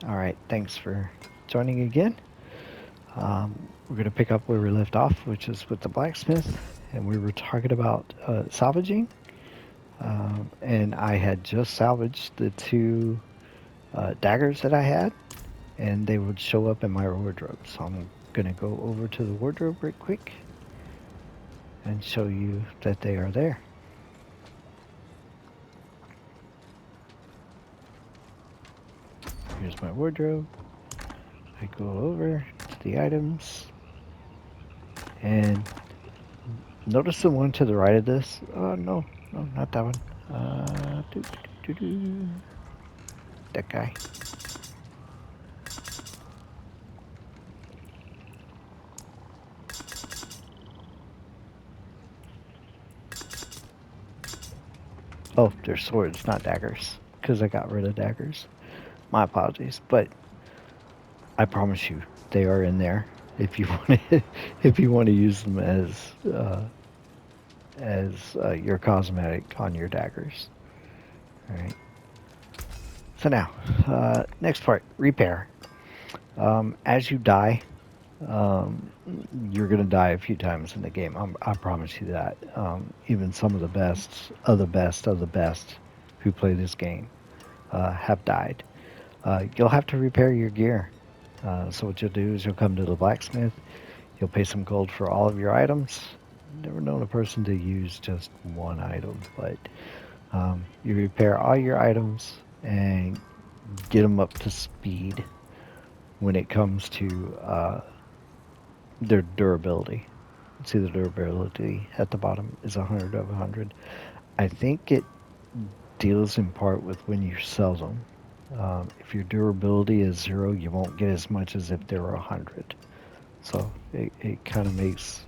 All right, thanks for joining again. We're going to pick up where we left off, which is with the blacksmith, and we were talking about salvaging. And I had just salvaged the two daggers that I had, and they would show up in my wardrobe. So I'm going to go over to the wardrobe real quick and show you that they are there. Here's my wardrobe. I go over to the items, and notice the one to the right of this. Oh, no, no, not that one. Doo, doo, doo, doo. That guy. Oh, they're swords, not daggers, because I got rid of daggers. My apologies, but I promise you, they are in there. If you want to, if you want to use them as your cosmetic on your daggers. All right. So now, next part, repair. As you die, um, you're going to die a few times in the game. I promise you that. Even some of the best of the best of the best who play this game have died. You'll have to repair your gear. So what you'll do is you'll come to the blacksmith. You'll pay some gold for all of your items. Never known a person to use just one item, but you repair all your items and get them up to speed when it comes to their durability. See the durability at the bottom is 100 of 100. I think it deals in part with when you sell them. If your durability is 0, you won't get as much as if they were 100. So it uh, kind of makes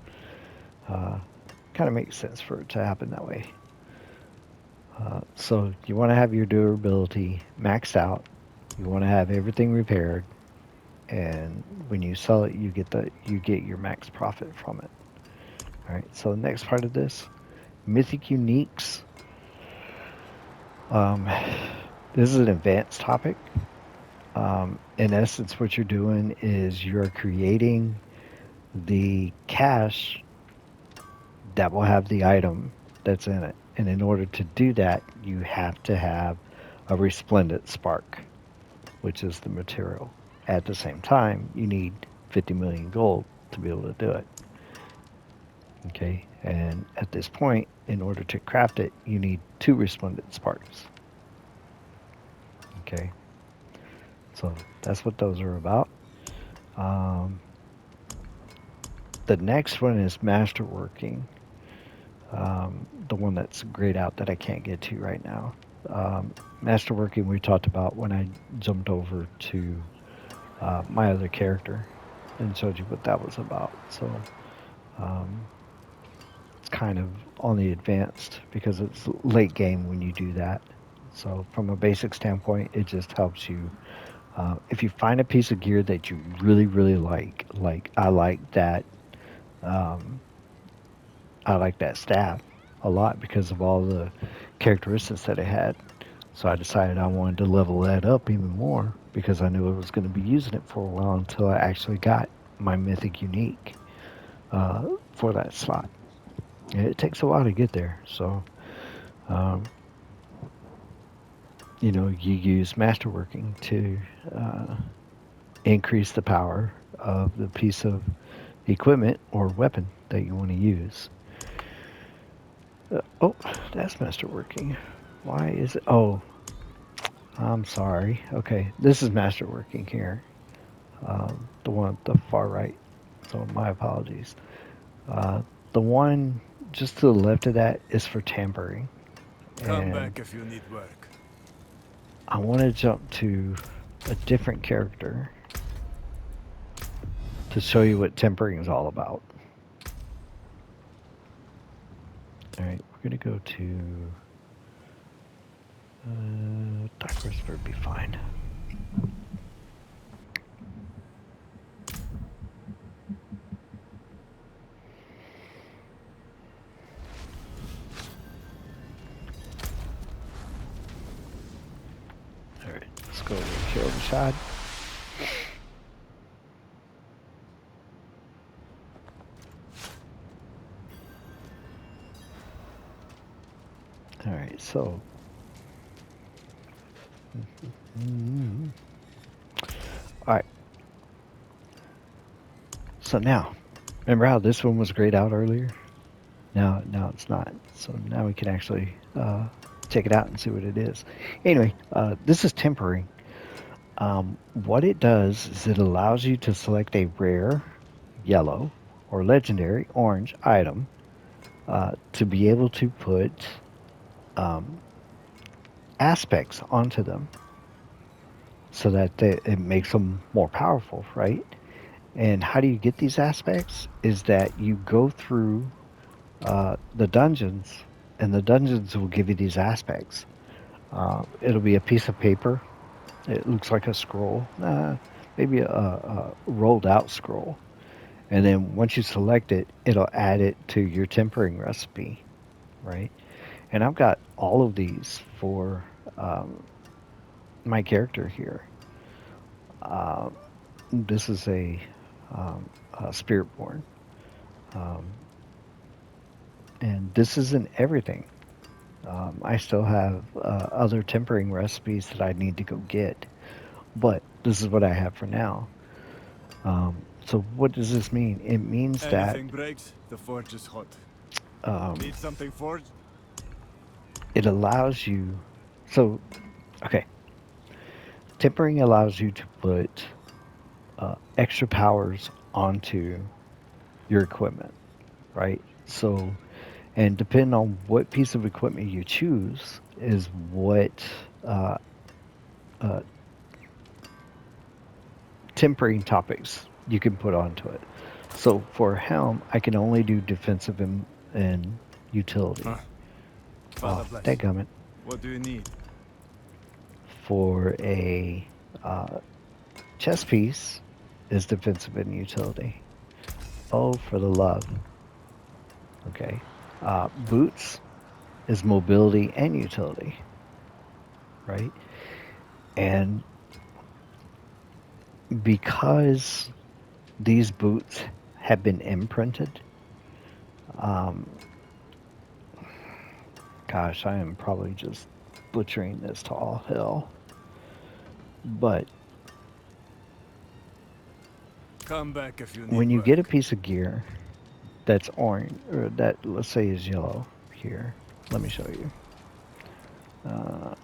sense for it to happen that way. So you want to have your durability maxed out. You want to have everything repaired, and when you sell it, you get your max profit from it. All right. So the next part of this, mythic uniques. Um, this is an advanced topic. In essence, what you're doing is you're creating the cache that will have the item that's in it. And in order to do that, you have to have a resplendent spark, which is the material. At the same time, you need 50 million gold to be able to do it. Okay, and at this point, in order to craft it, you need 2 resplendent sparks. Okay, so that's what those are about. Um, the next one is masterworking. The one that's grayed out that I can't get to right now. Masterworking we talked about when I jumped over to my other character and showed you what that was about. So um, it's kind of on the advanced because it's late game when you do that. So from a basic standpoint, it just helps you. If you find a piece of gear that you really, really like I um, I like that staff a lot because of all the characteristics that it had. So I decided I wanted to level that up even more because I knew I was going to be using it for a while until I actually got my mythic unique for that slot. And it takes a while to get there. So, um, you use masterworking to increase the power of the piece of equipment or weapon that you want to use. Oh, that's masterworking. Why is it? Oh, I'm sorry. Okay, this is masterworking here. The one at the far right. So my apologies. Uh, the one just to the left of that is for tampering. Come And back if you need work. I want to jump to a different character to show you what tempering is all about. All right, we're going to go to Dark Whisper would be fine. All right, let's go over and kill the shot. All right, so. Mm, all right, so now, remember how this one was grayed out earlier? Now it's not. So now we can actually check it out and see what it is. Anyway, this is tempering. What it does is it allows you to select a rare, yellow, or legendary orange item to be able to put um, aspects onto them so that it makes them more powerful, right? And how do you get these aspects? Is that you go through the dungeons, and the dungeons will give you these aspects. It'll be a piece of paper. It looks like a scroll, maybe a rolled out scroll. And then once you select it, it'll add it to your tempering recipe, right? And I've got all of these for um, my character here. Uh, this is a Spiritborn. Um, and this isn't everything. I still have other tempering recipes that I need to go get, but this is what I have for now. So what does this mean? It means that Anything breaks, the forge is hot. um, Need something forged? it allows you. So okay, tempering allows you to put extra powers onto your equipment, right? So, and depending on what piece of equipment you choose, is what uh, uh, tempering topics you can put onto it. So for helm, I can only do defensive and Huh. utility. Father Oh, bless. dadgummit. What do you need? For a uh, chess piece is defensive and utility. Oh, for the love. Okay. Boots is mobility and utility, right? And because these boots have been imprinted, um, gosh, I am probably just butchering this to all hell. But Come back if you when need you get a work. piece of gear that's orange, or that let's say is yellow here, let me show you. Uh,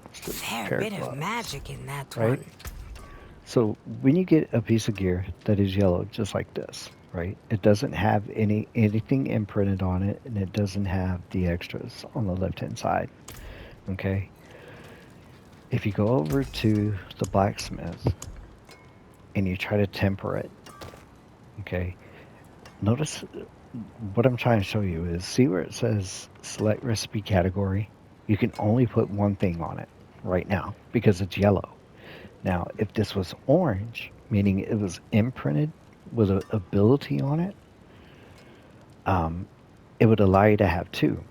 let's do Fair pair of bit of gloves, magic in that right? one. So when you get a piece of gear that is yellow, just like this, right? It doesn't have anything imprinted on it, and it doesn't have the extras on the left hand side. Okay. If you go over to the blacksmith and you try to temper it, okay, notice what I'm trying to show you is see where it says select recipe category? You can only put one thing on it right now because it's yellow. Now, if this was orange, meaning it was imprinted with an ability on it, um, it would allow you to have two.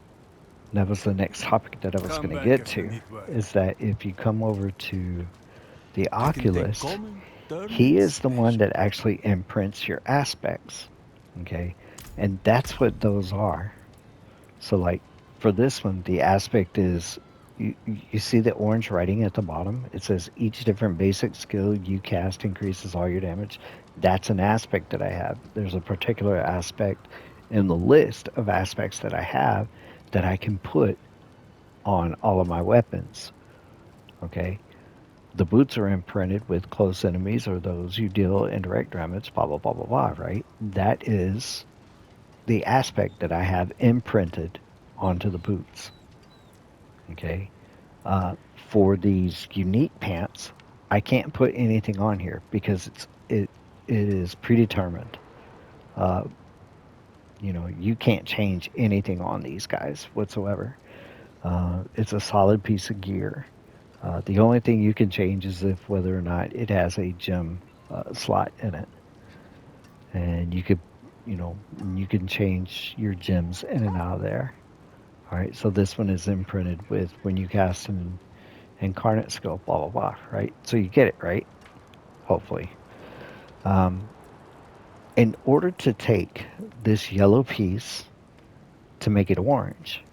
And that was the next topic that I was Come going to back get if you to, need work. is that if you come over to the I can take Oculus, common, turn he it is the one special. that actually imprints your aspects. Okay. And that's what those are. So, like for this one, the aspect is you see the orange writing at the bottom. It says each different basic skill you cast increases all your damage. That's an aspect that I have. There's a particular aspect in the list of aspects that I have that I can put on all of my weapons. Okay. The boots are imprinted with close enemies or those you deal indirect damage, blah, blah, blah, blah, blah, right? That is the aspect that I have imprinted onto the boots. Okay. For these unique pants, I can't put anything on here because it is predetermined. Uh, you can't change anything on these guys whatsoever. It's a solid piece of gear. The only thing you can change is if whether or not it has a gem slot in it, and you can change your gems in and out of there. All right, so this one is imprinted with when you cast an incarnate skill, blah blah blah. Right, so you get it right. hopefully. Um, in order to take this yellow piece to make it orange,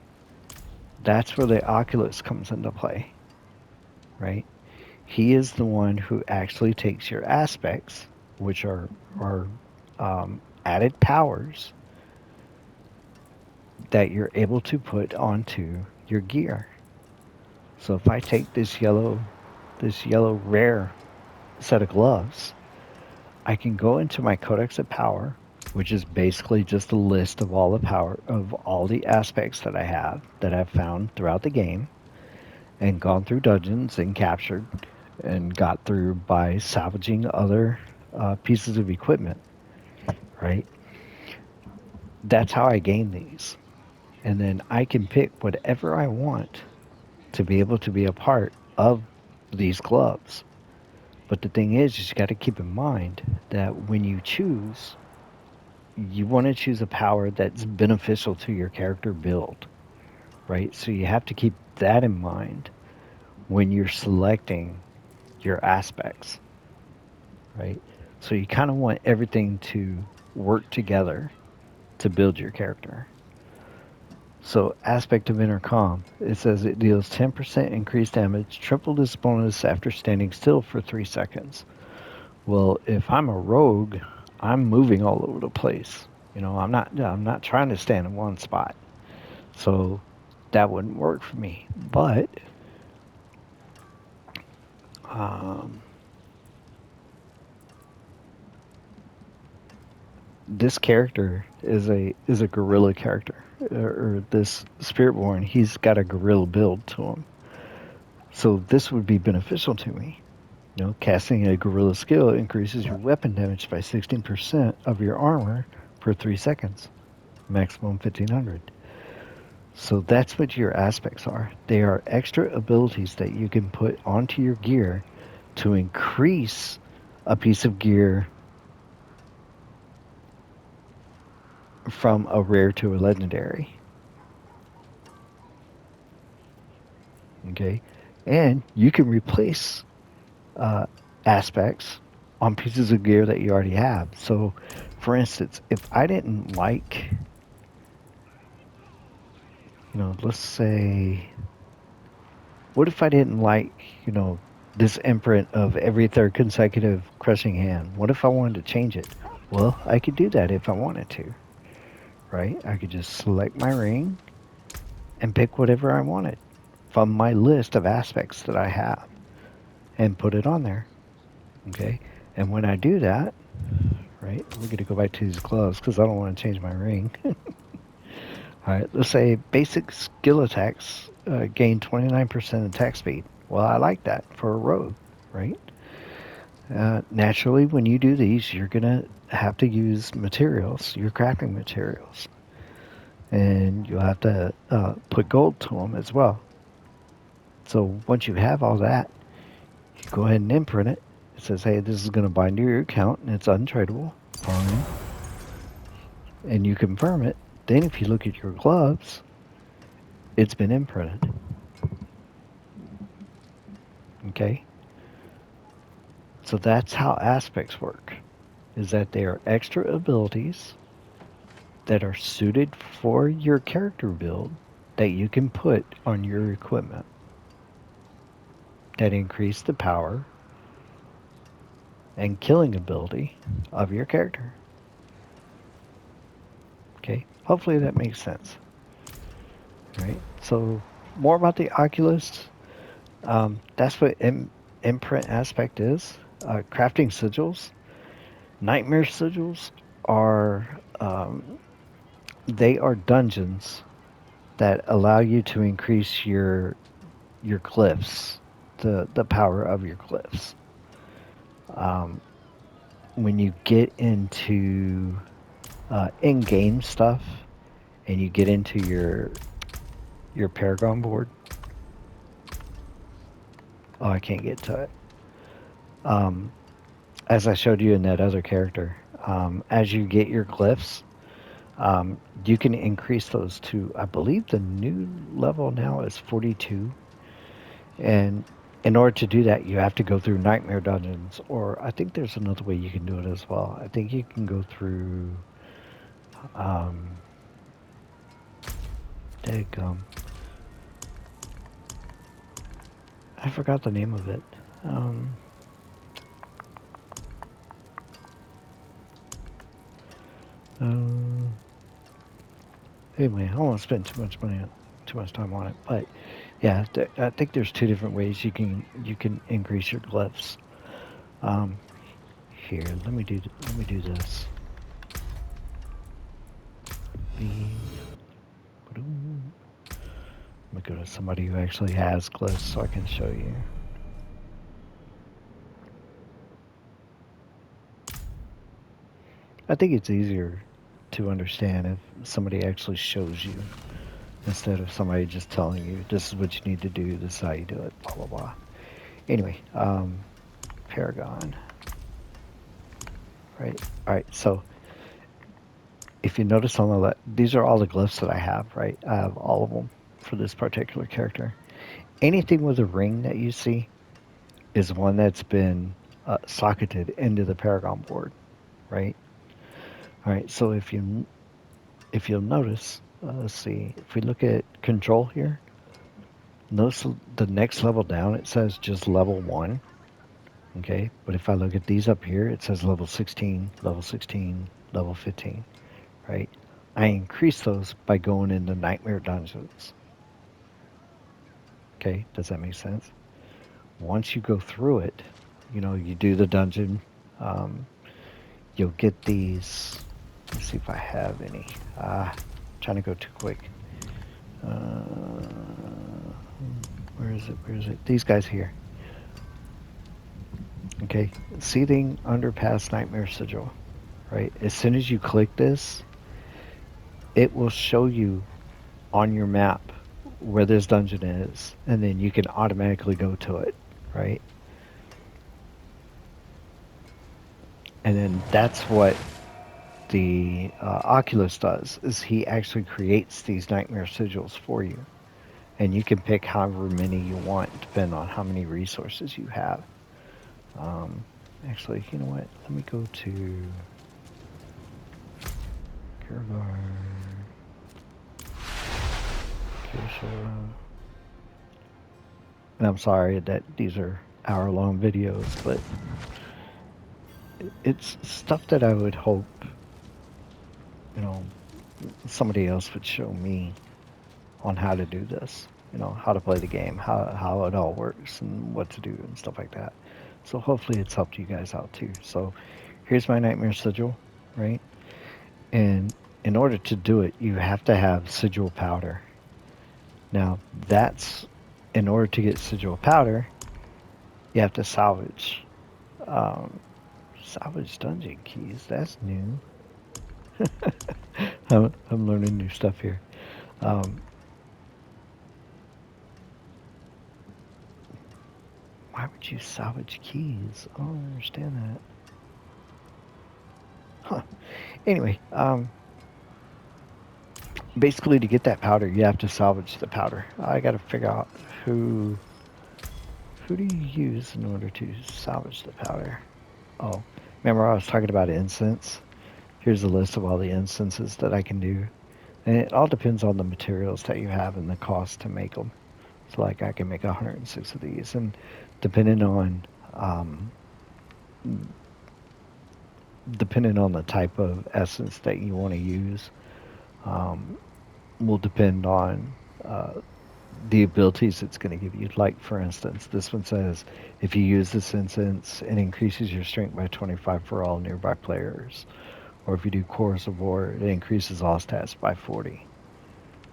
that's where the Oculus comes into play, right? He is the one who actually takes your aspects, which are added powers that you're able to put onto your gear. So if I take this yellow rare set of gloves, I can go into my Codex of Power, which is basically just a list of all the power of all the aspects that I have that I've found throughout the game and gone through dungeons and captured and got through by salvaging other pieces of equipment, right? That's how I gain these. And then I can pick whatever I want to be able to be a part of these gloves. But the thing is you got to keep in mind that when you choose, you want to choose a power that's beneficial to your character build, right? So you have to keep that in mind when you're selecting your aspects, right? So you kind of want everything to work together to build your character. So aspect of intercom, it says it deals 10% increased damage, triple this bonus after standing still for 3 seconds. Well, if I'm a rogue, I'm moving all over the place. I'm not trying to stand in one spot. So that wouldn't work for me. But um, this character is a gorilla character, or this spiritborn. He's got a gorilla build to him, so this would be beneficial to me. Casting a gorilla skill increases your weapon damage by 16% of your armor per 3 seconds, maximum 1500. So that's what your aspects are. They are extra abilities that you can put onto your gear to increase a piece of gear from a rare to a legendary. Okay, and you can replace uh, aspects on pieces of gear that you already have. So, for instance, if I didn't like, let's say, what if I didn't like, this imprint of every third consecutive crushing hand? What if I wanted to change it? Well, I could do that if I wanted to, right? I could just select my ring and pick whatever I wanted from my list of aspects that I have and put it on there. Okay. And when I do that, right, we're going to go back to these gloves because I don't want to change my ring. All right. Let's say basic skill attacks gain 29% attack speed. Well, I like that for a rogue, right? Naturally, when you do these, you're going to have to use materials, your crafting materials. And you'll have to put gold to them as well. So once you have all that, you go ahead and imprint it. It says, hey, this is going to bind to your account and it's untradeable. Fine. And you confirm it. Then if you look at your gloves, it's been imprinted. Okay? So that's how aspects work, is that they are extra abilities that are suited for your character build that you can put on your equipment that increase the power and killing ability of your character. Okay? Hopefully that makes sense. Right? So more about the Oculus. That's what imprint aspect is. Crafting sigils. Nightmare sigils are they are dungeons that allow you to increase your glyphs, the power of your glyphs. Um, when you get into in-game stuff and you get into your Paragon board, oh, I can't get to it. Um, as I showed you in that other character, as you get your glyphs, you can increase those to, I believe the new level now is 42. And in order to do that, you have to go through nightmare dungeons, or I think there's another way you can do it as well. I think you can go through, um, dadgum. I forgot the name of it. Um, uh, anyway, I don't want to spend too much money, too much time on it, but yeah, I think there's two different ways you can increase your glyphs. Um, here, let me do this. B. Ba-doom. Let me go to somebody who actually has glyphs so I can show you. I think it's easier to understand if somebody actually shows you instead of somebody just telling you this is what you need to do, this is how you do it, blah blah blah. Anyway, Paragon. Right. All right. So if you notice on the left, these are all the glyphs that I have. Right. I have all of them for this particular character. Anything with a ring that you see is one that's been socketed into the Paragon board. Right. All right. So if you'll notice, let's see, if we look at control here, notice the next level down, it says just level 1. Okay, but if I look at these up here, it says level 16, level 16, level 15, right? I increase those by going into nightmare dungeons. Okay, does that make sense? Once you go through it, you do the dungeon, um, you'll get these. Let's see if I have any. Trying to go too quick. Where is it? Where is it? These guys here. Okay, Seething Underpass Nightmare Sigil. Right? As soon as you click this, it will show you on your map where this dungeon is, and then you can automatically go to it, right? And then that's what the Oculus does, is he actually creates these nightmare sigils for you. And you can pick however many you want, depending on how many resources you have. Actually, you know what? Let me go to Kierkegaard. And I'm sorry that these are hour-long videos, but it's stuff that I would hope, somebody else would show me on how to do this. How to play the game, how it all works, and what to do and stuff like that. So hopefully it's helped you guys out too. So here's my nightmare sigil, right? And in order to do it, you have to have sigil powder. Now that's in order to get sigil powder, you have to salvage. Um, Salvage dungeon keys. That's new. I'm learning new stuff here. Why would you salvage keys? I don't understand that. Huh. Anyway, basically to get that powder, you have to salvage the powder. I got to figure out who do you use in order to salvage the powder. Oh, remember I was talking about incense? Here's a list of all the incenses that I can do. And it all depends on the materials that you have and the cost to make them. So like I can make 106 of these, and depending on the type of essence that you want to use, will depend on the abilities it's going to give you. Like for instance, this one says if you use this incense, it increases your strength by 25 for all nearby players. Or if you do Chorus of War, it increases all stats by 40.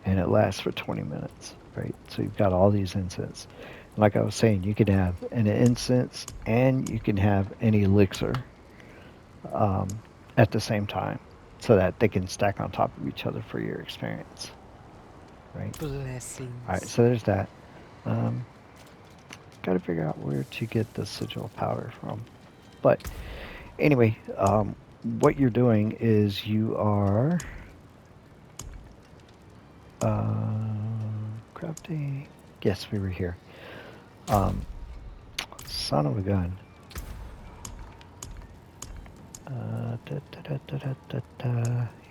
And it lasts for 20 minutes, right? So you've got all these incense. Like I was saying, you can have an incense and you can have an elixir at the same time so that they can stack on top of each other for your experience, right? Blessings. All right, so there's that. Got to figure out where to get the sigil powder from. But anyway, what you're doing is you are crafting. Yes, we were here. Son of a gun.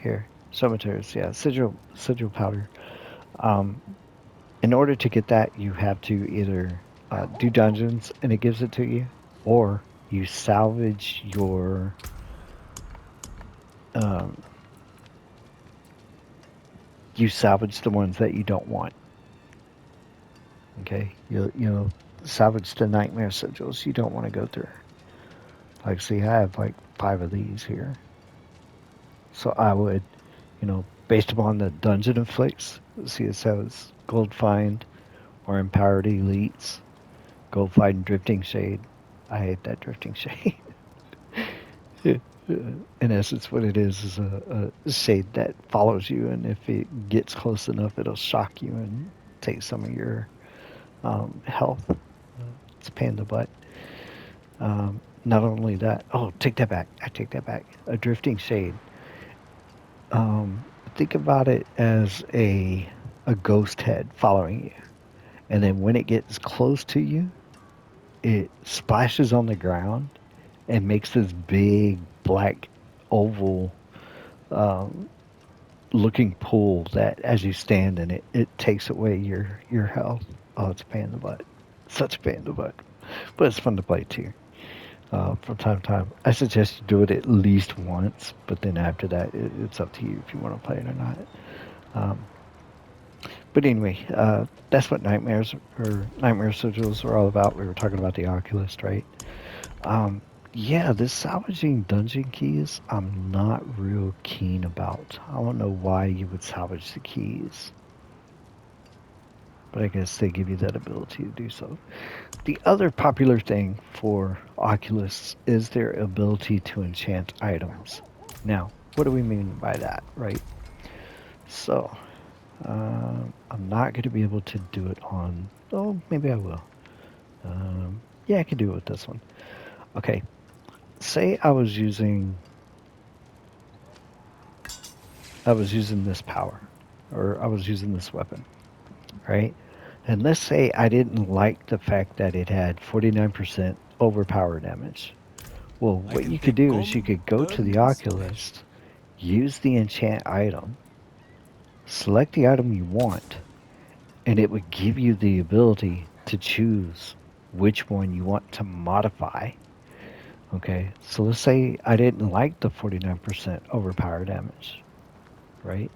Here, cemeteries. Yeah, sigil powder. Um, in order to get that, you have to either do dungeons and it gives it to you, or you salvage your um, you salvage the ones that you don't want. Okay, you salvage the nightmare sigils you don't want to go through. Like, see, I have like 5 of these here, so I would, based upon the dungeon inflicts. See, it says gold find or empowered elites. Gold find drifting shade. I hate that drifting shade. In essence, what it is a shade that follows you, and if it gets close enough, it'll shock you and take some of your health. It's a pain in the butt. Not only that, oh, take that back. I take that back. A drifting shade. Um, think about it as a ghost head following you, and then when it gets close to you, it splashes on the ground and makes this big black oval um, looking pool that as you stand in it, it takes away your health. Oh, it's a pain in the butt. Such a pain in the butt. But it's fun to play too. From time to time. I suggest you do it at least once, but then after that, it's up to you if you want to play it or not. Um, but anyway, that's what nightmares or nightmare sigils are all about. We were talking about the Oculist, right? Um, yeah, this salvaging dungeon keys, I'm not real keen about. I don't know why you would salvage the keys, but I guess they give you that ability to do so. The other popular thing for Oculus is their ability to enchant items. Now, what do we mean by that, right? So, I'm not going to be able to do it on. Oh, maybe I will. Yeah, I can do it with this one. Okay, say I was using this power, or I was using this weapon, right? And let's say I didn't like the fact that it had 49% overpower damage. Well, I what can you could take do is you gold, could go to turn the into cash. Oculist, use the enchant item, select the item you want, and it would give you the ability to choose which one you want to modify. Okay, so let's say I didn't like the 49% overpower damage, right?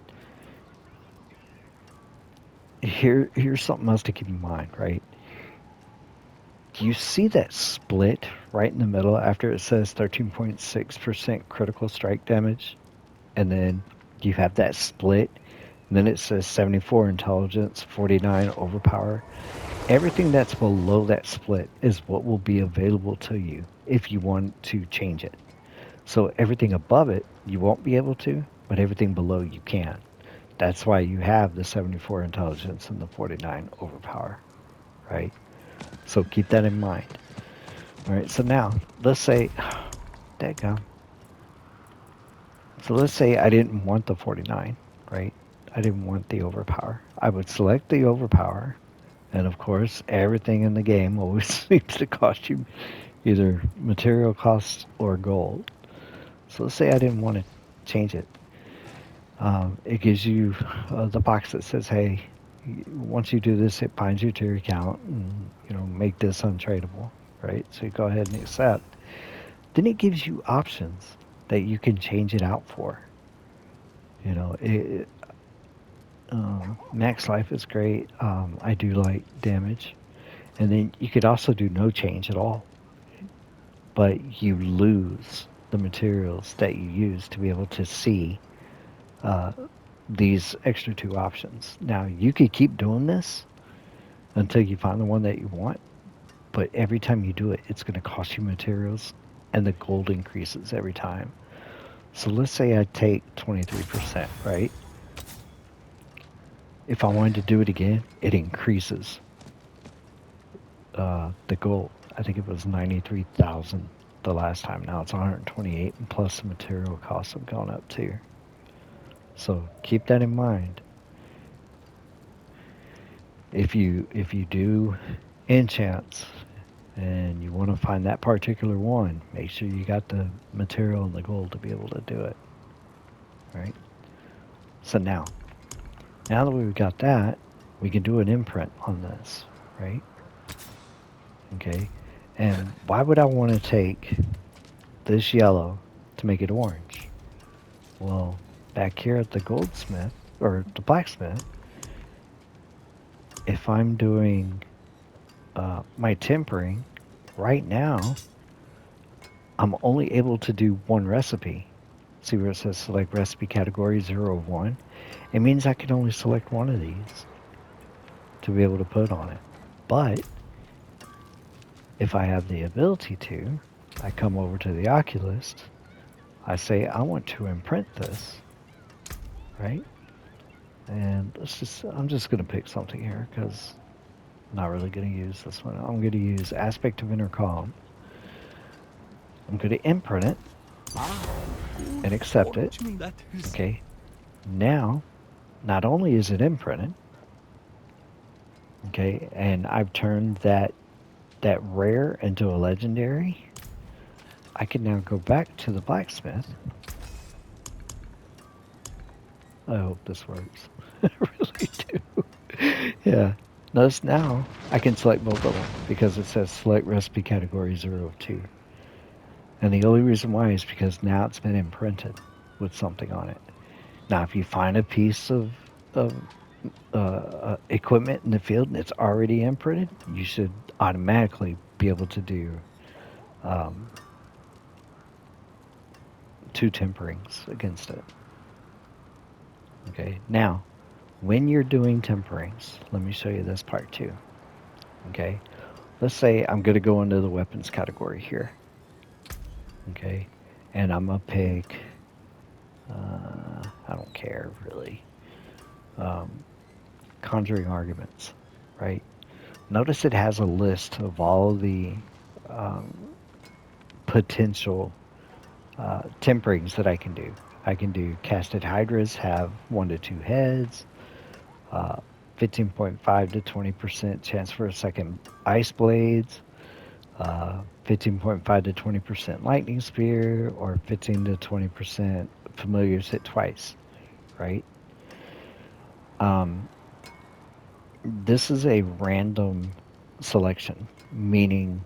Here's something else to keep in mind, right? Do you see that split right in the middle after it says 13.6% critical strike damage? And then you have that split, and then it says 74 intelligence, 49 overpower. Everything that's below that split is what will be available to you if you want to change it. So everything above it, you won't be able to, but everything below you can. That's why you have the 74 intelligence and the 49 overpower, right? So keep that in mind. All right, so now let's say, dadgum. So let's say I didn't want the 49, right? I didn't want the overpower. I would select the overpower, and of course, everything in the game always seems to cost you either material costs or gold. So let's say I didn't want to change it. It gives you the box that says, "Hey, once you do this, it binds you to your account, and make this untradeable." Right? So you go ahead and accept. Then it gives you options that you can change it out for. You know, max life is great. I do like damage, and then you could also do no change at all, but you lose the materials that you use to be able to see uh, these extra 2 options. Now you could keep doing this until you find the one that you want, but every time you do it, it's going to cost you materials, and the gold increases every time. So let's say I take 23%, right? If I wanted to do it again, it increases the gold. I think it was 93,000 the last time. Now it's 128, and plus the material costs have gone up too. So keep that in mind. If you do enchants, and you want to find that particular one, make sure you got the material and the gold to be able to do it. Right? So now that we've got that, we can do an imprint on this, right? Okay. And why would I want to take this yellow to make it orange? Well, back here at the goldsmith or the blacksmith, if I'm doing my tempering right now, I'm only able to do one recipe. See where it says select recipe category 0 of 1? It means I can only select one of these to be able to put on it. But if I have the ability to, I come over to the Oculist, I say I want to imprint this, right? And I'm just going to pick something here because I'm not really going to use this one. I'm going to use aspect of intercom. I'm going to imprint it and accept it. That is Okay. Now, not only is it imprinted, okay, and I've turned that rare into a legendary, I can now go back to the blacksmith. I hope this works. I really do. Yeah. Notice now I can select both of them because it says select recipe category 0 of 2. And the only reason why is because now it's been imprinted with something on it. Now, if you find a piece of equipment in the field and it's already imprinted, you should automatically be able to do um, 2 temperings against it. Okay, now, when you're doing temperings, let me show you this part too. Okay, let's say I'm going to go into the weapons category here. Okay, and I'm going to pick, I don't care really, um, conjuring arguments, right? Notice it has a list of all the um, potential temperings that I can do. I can do casted hydras have 1 to 2 heads, uh, 15.5 to 20% chance for a second ice blades, 15.5 to 20% lightning spear, or 15 to 20% familiars hit twice, right? Um, this is a random selection, meaning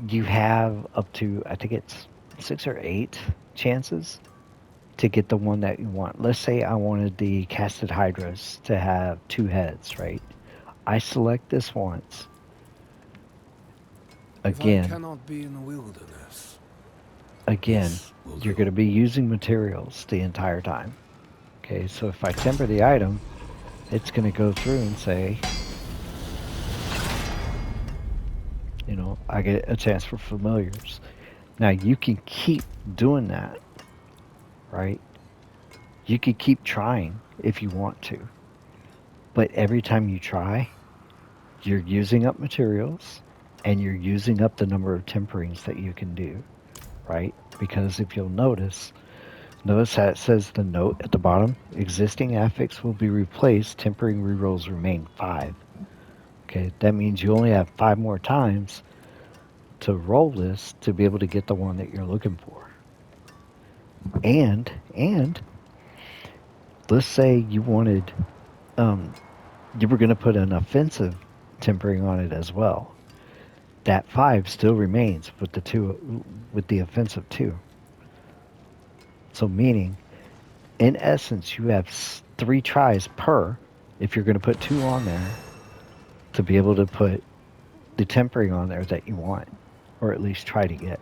you have up to, I think it's 6 or 8 chances to get the one that you want. Let's say I wanted the casted hydras to have 2 heads, right? I select this once. If I Again, cannot be in the wilderness, again, this will you're do. going to be using materials the entire time. Okay, so if I temper the item, it's going to go through and say, I get a chance for familiars. Now you can keep doing that, right? You could keep trying if you want to. But every time you try, you're using up materials and you're using up the number of temperings that you can do, right? Because if you'll notice how it says the note at the bottom, existing affix will be replaced, tempering rerolls remain 5. Okay, that means you only have 5 more times to roll this to be able to get the one that you're looking for. And let's say you were going to put an offensive tempering on it as well. That 5 still remains with the offensive 2. So meaning, in essence, you have 3 tries per if you're going to put 2 on there to be able to put the tempering on there that you want, or at least try to get.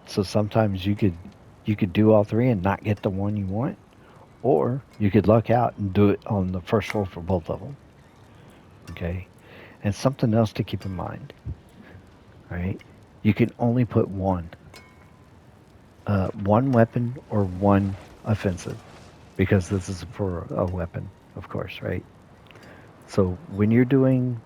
So sometimes you could do all 3 and not get the one you want, or you could luck out and do it on the first roll for both of them. Okay, and something else to keep in mind. Right, you can only put one weapon or one offensive, because this is for a weapon, of course, right? So when you're doing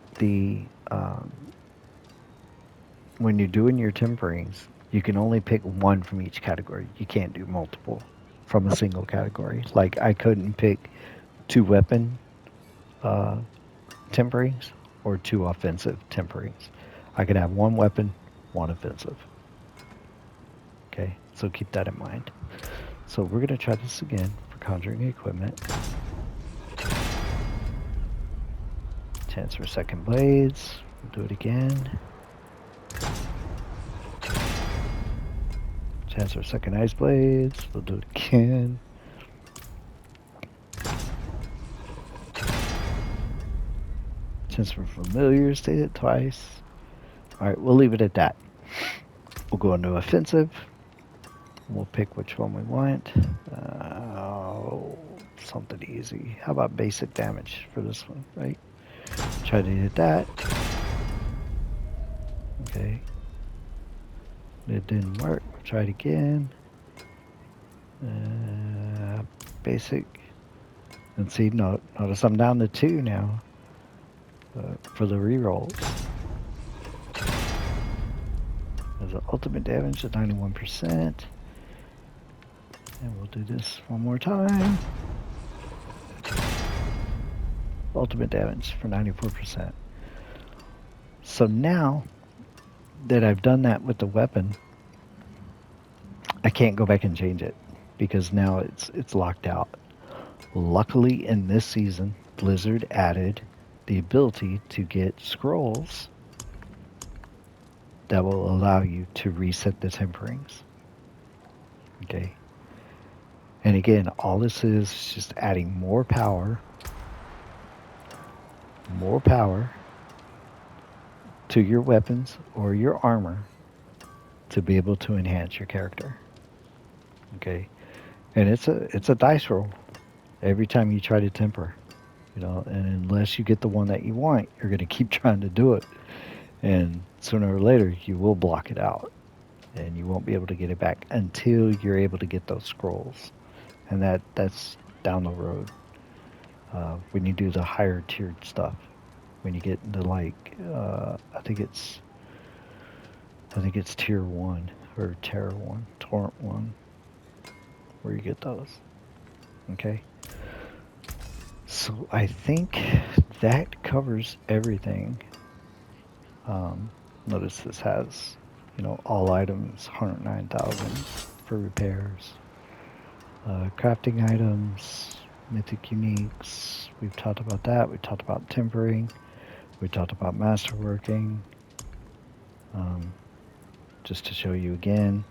your temperings, you can only pick one from each category. You can't do multiple from a single category. Like I couldn't pick 2 weapon uh, temperings or 2 offensive temperings. I can have 1 weapon, 1 offensive. Okay, so keep that in mind. So we're going to try this again for conjuring equipment. Chance for second blades. We'll do it again. Chance for second ice blades. We'll do it again. Chance for familiars. Did it twice. Alright, we'll leave it at that. We'll go into offensive. We'll pick which one we want. Something easy. How about basic damage for this one, right? Try to hit that. Okay. It didn't work. Try it again. Basic. And see, notice I'm down to 2 now for the rerolls. There's an ultimate damage at 91%. And we'll do this one more time. Ultimate damage for 94%. So now that I've done that with the weapon, I can't go back and change it because now it's locked out. Luckily in this season, Blizzard added the ability to get scrolls that will allow you to reset the temperings. Okay. And again, all this is just adding more power to your weapons or your armor to be able to enhance your character. Okay. And it's a dice roll every time you try to temper, you know, and unless you get the one that you want, you're going to keep trying to do it. And sooner or later, you will block it out and you won't be able to get it back until you're able to get those scrolls. And that's down the road. When you do the higher tiered stuff, when you get into like, I think it's tier 1 or Terra 1, Torrent 1, where you get those. Okay. So I think that covers everything. Notice this has, you know, all items, 109,000 for repairs. Crafting items, mythic uniques. We've talked about that. We talked about tempering. We talked about masterworking. Just to show you again,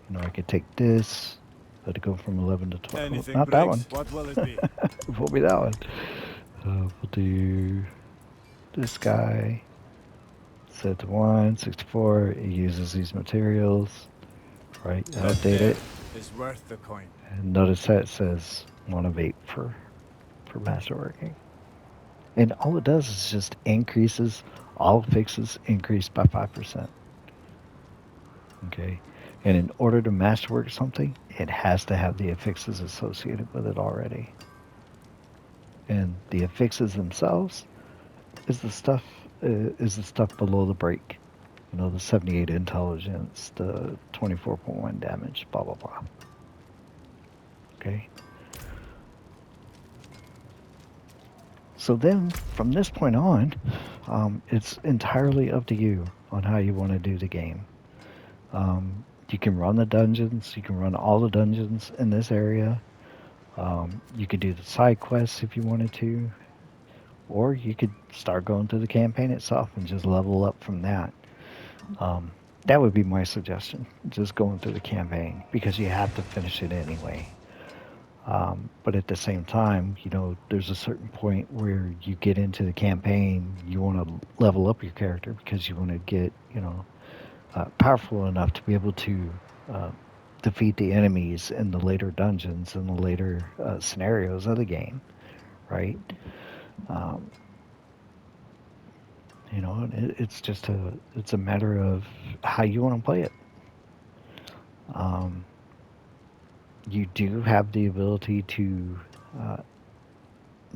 you know, I could take this, let it go from 11 to 12. Anything Not breaks, that one. what will it be? It will be that one. We'll do this guy. Set to 1, 64. It uses these materials. Right, update it. Is worth the coin. And notice that it says 1 of 8 for masterworking. And all it does is just increases, all fixes increase by 5%. Okay. And in order to masterwork something, it has to have the affixes associated with it already. And the affixes themselves is the stuff below the break. You know, the 78 intelligence, the 24.1 damage, blah blah blah. Okay. So then, from this point on, it's entirely up to you on how you want to do the game. You can run the dungeons. You can run all the dungeons in this area. You could do the side quests if you wanted to. Or you could start going through the campaign itself and just level up from that. That would be my suggestion, just going through the campaign, because you have to finish it anyway. But at the same time, you know, there's a certain point where you get into the campaign, you want to level up your character because you want to get, you know, powerful enough to be able to defeat the enemies in the later dungeons and the later scenarios of the game, right? You know, it's just it's a matter of how you want to play it. You do have the ability to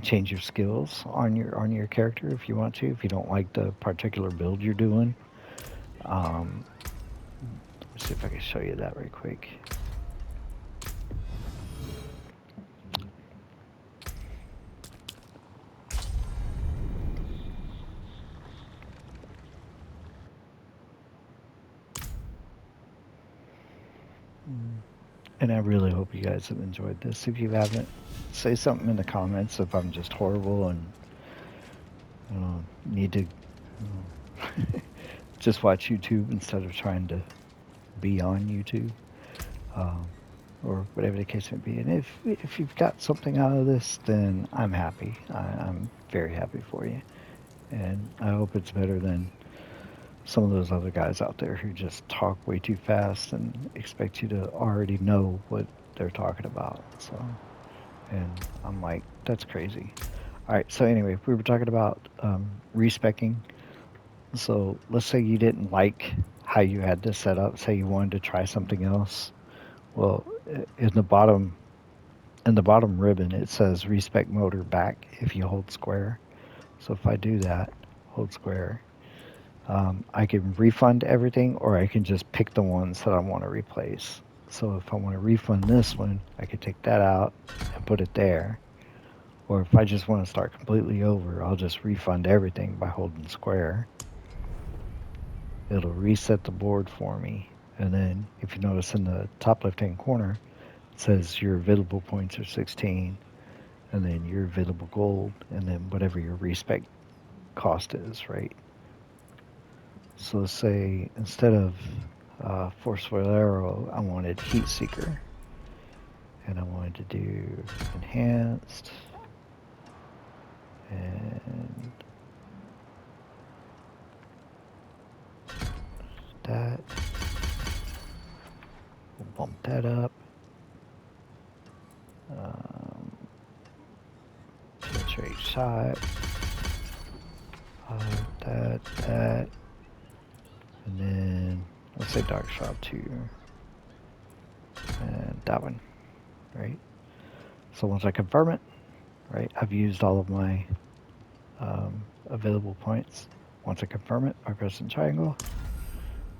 change your skills on your character if you want to, if you don't like the particular build you're doing. Let me see if I can show you that right quick. And I really hope you guys have enjoyed this. If you haven't, say something in the comments if I'm just horrible and need to just watch YouTube instead of trying to be on YouTube, um, or whatever the case may be. And if you've got something out of this, then I'm happy. I'm very happy for you, and I hope it's better than some of those other guys out there who just talk way too fast and expect you to already know what they're talking about. So, and I'm like, that's crazy. All right. So anyway, we were talking about respecing. So let's say you didn't like how you had this set up. Say you wanted to try something else. Well, in the bottom ribbon it says respec motor back if you hold square. So if I do that, hold square, I can refund everything, or I can just pick the ones that I want to replace. So if I want to refund this one, I could take that out and put it there. Or if I just want to start completely over, I'll just refund everything by holding square. It'll reset the board for me. And then if you notice in the top left-hand corner, it says your available points are 16, and then your available gold, and then whatever your respec cost is, right? So let's say instead of Forceful Arrow, I wanted Heat Seeker, and I wanted to do Enhanced, and that. We'll bump that up. Penetrate shot. That. And then let's say Dark Shot 2. And that one, right? So once I confirm it, right, I've used all of my available points. Once I confirm it, I press the triangle.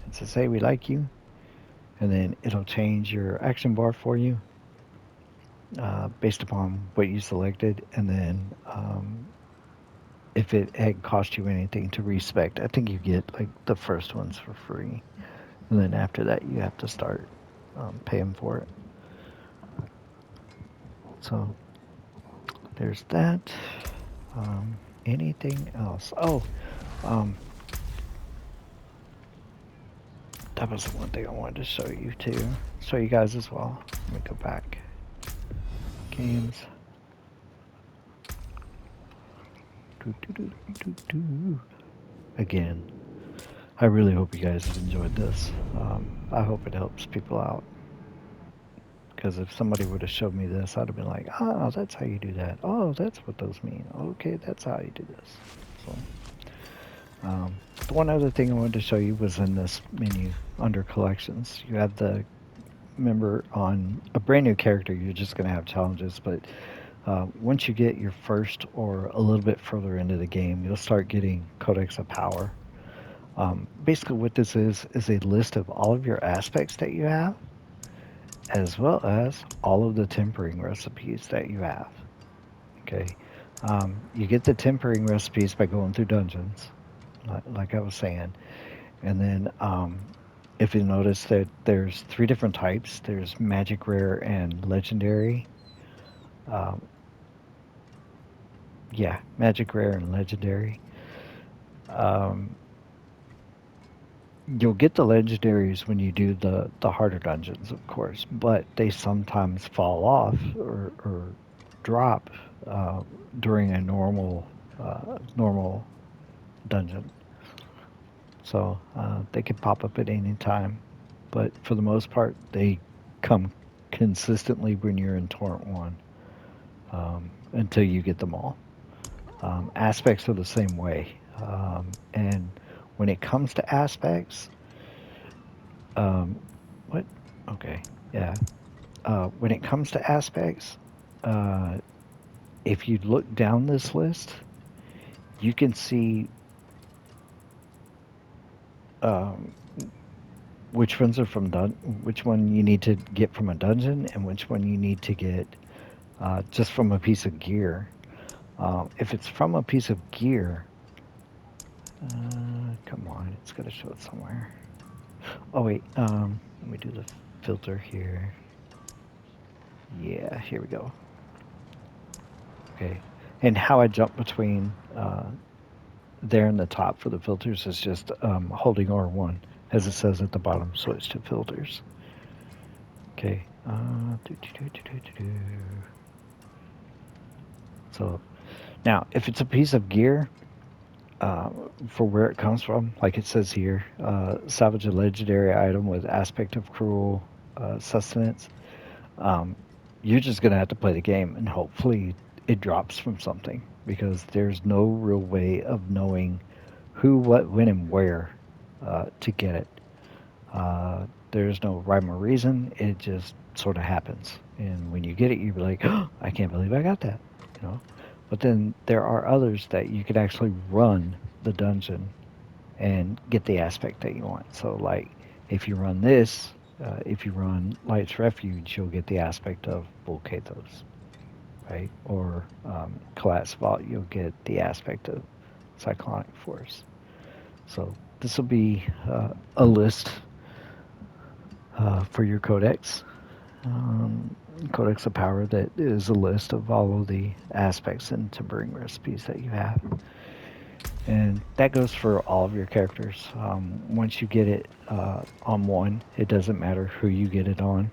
It says, hey, we like you. And then it'll change your action bar for you based upon what you selected. And then if it had cost you anything to respect, I think you get like the first ones for free. And then after that, you have to start paying for it. So there's that. Anything else? Oh, that was the one thing I wanted to show you too. Show you guys as well. Let me go back. Games. Again, I really hope you guys have enjoyed this. I hope it helps people out. Because if somebody would have showed me this, I'd have been like, oh, that's how you do that. Oh, that's what those mean. Okay, that's how you do this. So, the one other thing I wanted to show you was in this menu under collections. You have the, remember, on a brand new character, you're just going to have challenges, but once you get your first or a little bit further into the game, you'll start getting Codex of Power. Basically what this is a list of all of your aspects that you have, as well as all of the tempering recipes that you have. Okay, you get the tempering recipes by going through dungeons, like I was saying, and then if you notice that there's 3 different types. There's magic, rare, and legendary. Um, yeah, magic, rare, and legendary. Um, You'll get the legendaries when you do the harder dungeons, of course, but they sometimes fall off or drop uh, during a normal dungeon. So they can pop up at any time, but for the most part, they come consistently when you're in Torrent 1 until you get them all. Aspects are the same way. And when it comes to aspects, what? Okay, yeah. When it comes to aspects, uh, if you look down this list, you can see um, which ones are from which one you need to get from a dungeon, and which one you need to get just from a piece of gear. If it's from a piece of gear, come on, it's got to show it somewhere. Oh wait, let me do this. filter here. Yeah, here we go. Okay. And how I jump between there in the top for the filters is just holding R1, as it says at the bottom, switch to filters. Okay. So now, if it's a piece of gear, uh, for where it comes from, like it says here, salvage a legendary item with aspect of cruel sustenance. Um, you're just gonna have to play the game, and hopefully it drops from something because there's no real way of knowing who, what, when, and where to get it. There's no rhyme or reason. It just sort of happens, and when you get it, you're like, oh, I can't believe I got that, you know. But then there are others that you could actually run the dungeon and get the aspect that you want. So, like, if you run this, if you run Light's Refuge, you'll get the aspect of Volcathos, right? Or Collapse Vault, you'll get the aspect of Cyclonic Force. So this will be a list for your codex. Codex of Power that is a list of all of the aspects and timbering recipes that you have. And that goes for all of your characters. Once you get it on one, it doesn't matter who you get it on.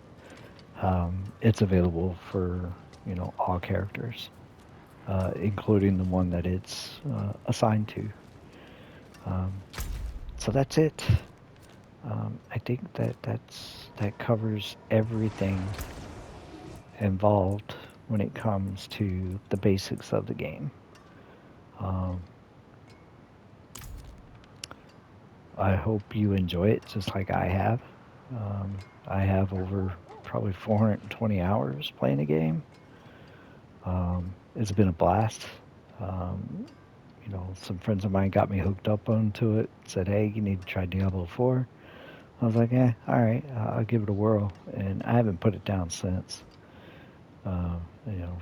It's available for all characters, including the one that it's assigned to. Um, so that's it. I think that covers everything involved when it comes to the basics of the game. Um, I hope you enjoy it just like I have. I have over probably 420 hours playing the game. It's been a blast. Um, some friends of mine got me hooked up onto it. Said, "Hey, you need to try Diablo 4." I was like, all right, I'll give it a whirl," and I haven't put it down since.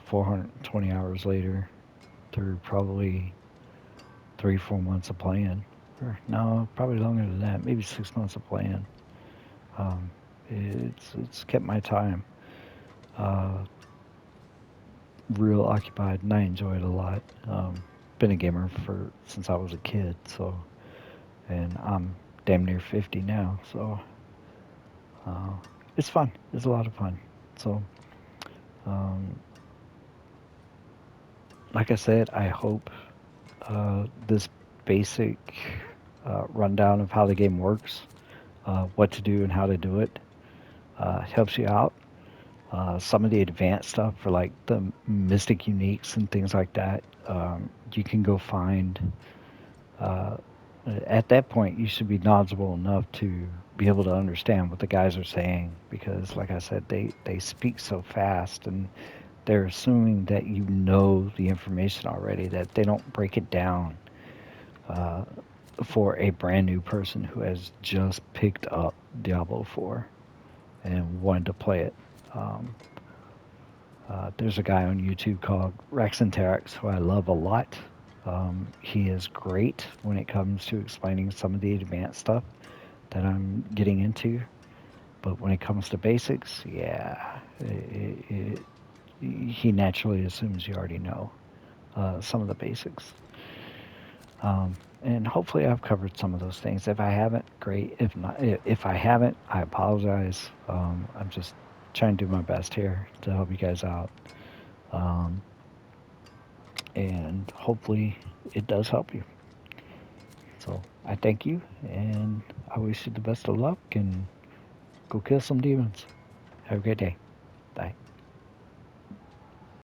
420 hours later, through probably 3, 4 months of playing, or no, probably longer than that, maybe 6 months of playing. Um, it's kept my time uh, real occupied, and I enjoy it a lot. Been a gamer for since I was a kid, so and I'm damn near 50 now, so uh, it's fun. It's a lot of fun. So, um, like I said, I hope this basic rundown of how the game works, what to do and how to do it, helps you out. Some of the advanced stuff for like the mystic uniques and things like that, you can go find. Uh, at that point, you should be knowledgeable enough to be able to understand what the guys are saying because, like I said, they speak so fast and they're assuming that you know the information already, that they don't break it down uh, for a brand new person who has just picked up Diablo 4 and wanted to play it. Um, there's a guy on YouTube called Rex and Terex who I love a lot. He is great when it comes to explaining some of the advanced stuff that I'm getting into. But when it comes to basics, yeah, he naturally assumes you already know some of the basics. And hopefully I've covered some of those things. If I haven't, great. If not, if I haven't, I apologize. I'm just trying to do my best here to help you guys out. Um, and hopefully it does help you. So I thank you, and I wish you the best of luck, and go kill some demons. Have a great day. Bye.